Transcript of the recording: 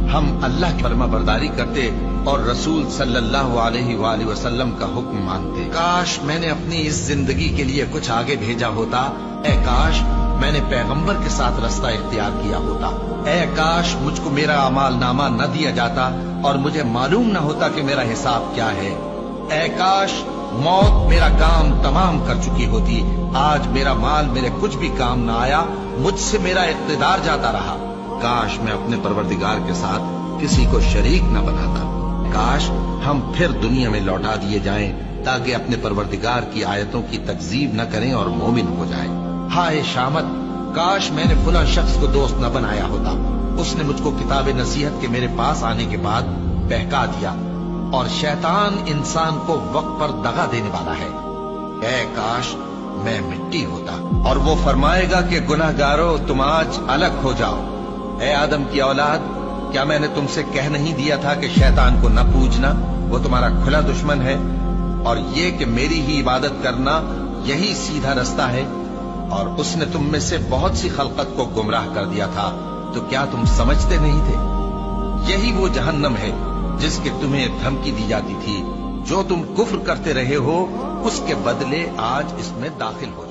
ہم اللہ کی فرما برداری کرتے اور رسول صلی اللہ علیہ وآلہ وسلم کا حکم مانتے۔ کاش میں نے اپنی اس زندگی کے لیے کچھ آگے بھیجا ہوتا، اے کاش میں نے پیغمبر کے ساتھ رستہ اختیار کیا ہوتا، اے کاش مجھ کو میرا اعمال نامہ نہ دیا جاتا اور مجھے معلوم نہ ہوتا کہ میرا حساب کیا ہے، اے کاش موت میرا کام تمام کر چکی ہوتی، آج میرا مال میرے کچھ بھی کام نہ آیا، مجھ سے میرا اقتدار جاتا رہا، کاش میں اپنے پروردگار کے ساتھ کسی کو شریک نہ بناتا، کاش ہم پھر دنیا میں لوٹا دیے جائیں تاکہ اپنے پروردگار کی آیتوں کی تکذیب نہ کریں اور مومن ہو جائیں۔ ہائے شامت، کاش میں نے فلاں شخص کو دوست نہ بنایا ہوتا، اس نے مجھ کو کتاب نصیحت کے میرے پاس آنے کے بعد بہکا دیا، اور شیطان انسان کو وقت پر دغا دینے والا ہے، اے کاش میں مٹی ہوتا۔ اور وہ فرمائے گا کہ گناہ گارو تم آج الگ ہو جاؤ، اے آدم کی اولاد، کیا میں نے تم سے کہہ نہیں دیا تھا کہ شیطان کو نہ پوجنا، وہ تمہارا کھلا دشمن ہے، اور یہ کہ میری ہی عبادت کرنا یہی سیدھا رستہ ہے، اور اس نے تم میں سے بہت سی خلقت کو گمراہ کر دیا تھا، تو کیا تم سمجھتے نہیں تھے؟ یہی وہ جہنم ہے جس کے تمہیں دھمکی دی جاتی تھی، جو تم کفر کرتے رہے ہو اس کے بدلے آج اس میں داخل ہو